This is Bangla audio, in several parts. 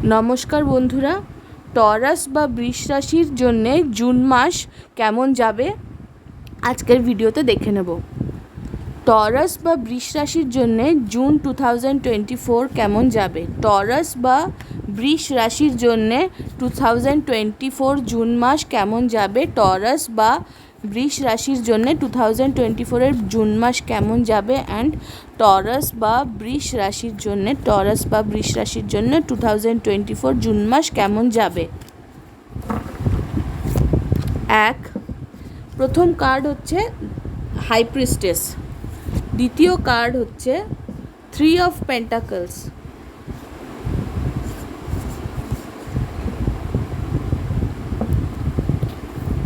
নমস্কার বন্ধুরা, টরাস বা বৃষ রাশির জন্যে জুন মাস কেমন যাবে আজকের ভিডিওতে দেখে নেব। টরাস বা বৃষ রাশির জন্যে জুন 2024 কেমন যাবে। টরাস বা বৃষ রাশির জন্যে 2024 জুন মাস কেমন যাবে। টরাস বা বৃষ রাশির জন্যে 2024 জুন মাস কেমন যাবে অ্যান্ড টরাস বা বৃষ রাশির জন্যে 2024 জুন মাস কেমন যাবে। প্রথম কার্ড হচ্ছে হাই প্রিস্টেস, দ্বিতীয় কার্ড হচ্ছে 3 অফ পেন্টাকলস,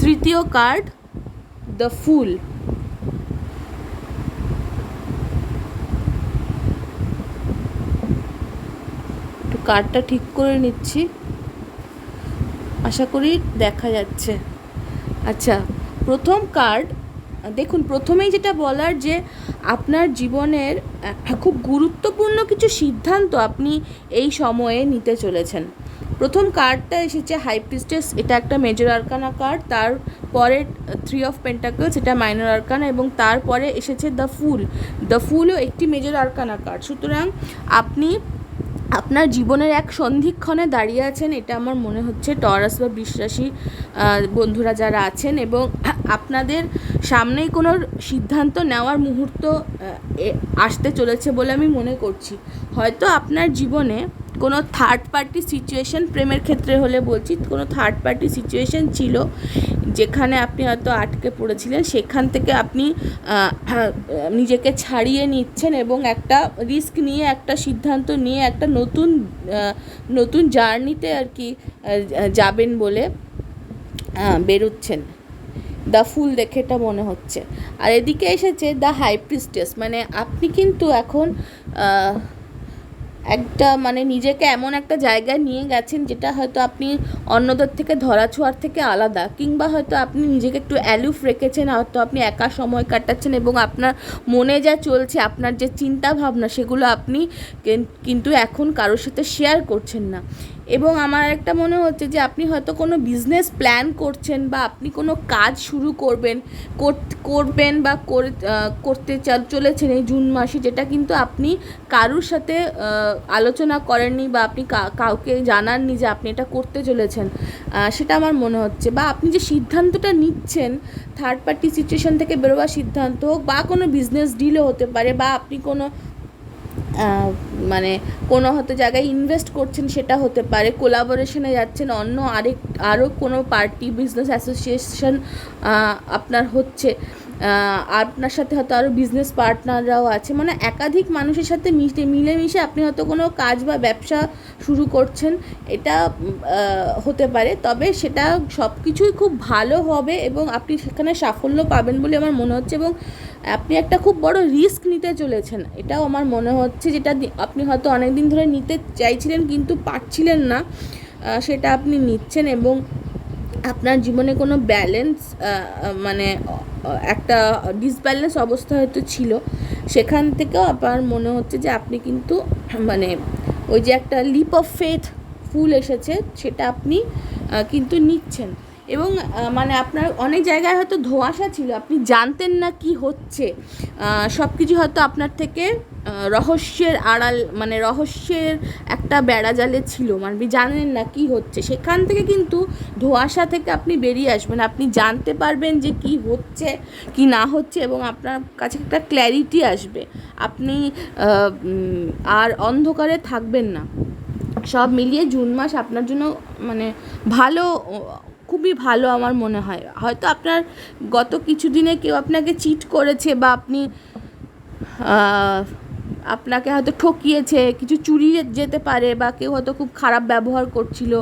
তৃতীয় কার্ড দ্য ফুল, একটু কার্ডটা ঠিক করে নিচ্ছি, আশা করি দেখা যাচ্ছে। আচ্ছা, প্রথম কার্ড দেখুন, প্রথমেই যেটা বলার যে আপনার জীবনের খুব গুরুত্বপূর্ণ কিছু সিদ্ধান্ত আপনি এই সময়ে নিতে চলেছেন। প্রথম কার্ডটা এসেছে হাই প্রিস্টেস, এটা একটা মেজর আরকানা কার্ড। তারপরে 3 অফ পেন্টাকলস, এটা মাইনর আরকানা, এবং তারপরে এসেছে দ্য ফুলও একটি মেজর আরকানা কার্ড। সুতরাং আপনি আপনার জীবনের এক সন্ধিক্ষণে দাঁড়িয়ে আছেন, এটা আমার মনে হচ্ছে টরাস বা বৃষ রাশি বন্ধুরা যারা আছেন, এবং আপনাদের সামনেই কোনো সিদ্ধান্ত নেওয়ার মুহূর্ত আসতে চলেছে বলে আমি মনে করছি। হয়তো আপনার জীবনে কোনো থার্ড পার্টি সিচুয়েশন, প্রেমের ক্ষেত্রে হলে বলছি, কোনো থার্ড পার্টি সিচুয়েশন ছিল যেখানে আপনি হয়তো আটকে পড়েছিলেন, সেখান থেকে আপনি নিজেকে ছাড়িয়ে নিচ্ছেন এবং একটা রিস্ক নিয়ে, একটা সিদ্ধান্ত নিয়ে একটা নতুন জার্নিতে আর কি যাবেন বলে বেরোচ্ছেন। দ্য ফুল দেখে এটা মনে হচ্ছে। আর এদিকে এসেছে দ্য হাই প্রিস্টেস, মানে আপনি কিন্তু এখন একটা নিজেকে এমন একটা জায়গায় নিয়ে গেছেন যেটা হয়তো আপনি অন্যদের থেকে ধরাছোঁয়ার থেকে আলাদা, কিংবা হয়তো আপনি নিজেকে একটু অ্যালুফ রেখেছেন, হয়তো আপনি একা সময় কাটাচ্ছেন এবং আপনার মনে যা চলছে, আপনার যে চিন্তা ভাবনা, সেগুলো আপনি কিন্তু এখন কারোর সাথে শেয়ার করছেন না। এবং আমার একটা মনে হচ্ছে যে আপনি হয়তো কোনো বিজনেস প্ল্যান করছেন, বা আপনি কোনো কাজ শুরু করবেন বা করতে চলেছেন এই জুন মাসে, যেটা কিন্তু আপনি কারোর সাথে আলোচনা করেননি, বা আপনি কাউকে জানাননি যে আপনি এটা করতে চলেছেন। সেটা আমার মনে হচ্ছে, বা আপনি যে সিদ্ধান্তটা নিচ্ছেন, থার্ড পার্টি সিচুয়েশন থেকে বেরোবার সিদ্ধান্ত হোক, বা কোনো বিজনেস ডিলও হতে পারে, বা আপনি কোনো কোনো হয়তো জায়গায় ইনভেস্ট করছেন, সেটা হতে পারে, কোলাবোরেশনে যাচ্ছেন, আরও কোনো পার্টি, বিজনেস অ্যাসোসিয়েশন আপনার হচ্ছে, আপনার সাথে হয়তো আরও বিজনেস পার্টনাররাও আছে, একাধিক মানুষের সাথে মিলেমিশে আপনি হয়তো কোনো কাজ বা ব্যবসা শুরু করছেন, এটা হতে পারে। তবে সেটা সব কিছুই খুব ভালো হবে এবং আপনি সেখানে সাফল্য পাবেন বলে আমার মনে হচ্ছে, এবং আপনি একটা খুব বড় রিস্ক নিতে চলেছেন, এটাও আমার মনে হচ্ছে, যেটা আপনি হয়তো অনেক দিন ধরে নিতে চাইছিলেন কিন্তু পারছিলেন না, সেটা আপনি নিচ্ছেন। এবং আপনার জীবনে কোনো ব্যালেন্স, একটা ডিসব্যালেন্স অবস্থা হয়তো ছিল, সেখান থেকেও আপনার মনে হচ্ছে যে আপনি কিন্তু ওই যে একটা লিপ অফ ফেথ ফুল এসেছে, সেটা আপনি কিন্তু নিচ্ছেন। এবং আপনার অনেক জায়গায় হয়তো ধোঁয়াশা ছিল, আপনি জানতেন না কি হচ্ছে, সব কিছু হয়তো আপনার থেকে রহস্যের আড়াল, রহস্যের একটা বেড়াজালে ছিল, আপনি জানেন না কি হচ্ছে। সেখান থেকে কিন্তু ধোঁয়াশা থেকে আপনি বেরিয়ে আসবেন, আপনি জানতে পারবেন যে কি হচ্ছে কি না হচ্ছে, এবং আপনার কাছে একটা ক্ল্যারিটি আসবে, আপনি আর অন্ধকারে থাকবেন না। সব মিলিয়ে জুন মাস আপনার জন্য ভালো, খুবই ভালো আমার মনে হয়। হয়তো আপনার গত কিছুদিনে কেউ আপনাকে চিট করেছে, বা আপনাকে হয়তো ঠকিয়েছে, কিছু চুরি যেতে পারে, বা কেউ হয়তো খুব খারাপ ব্যবহার করছিল,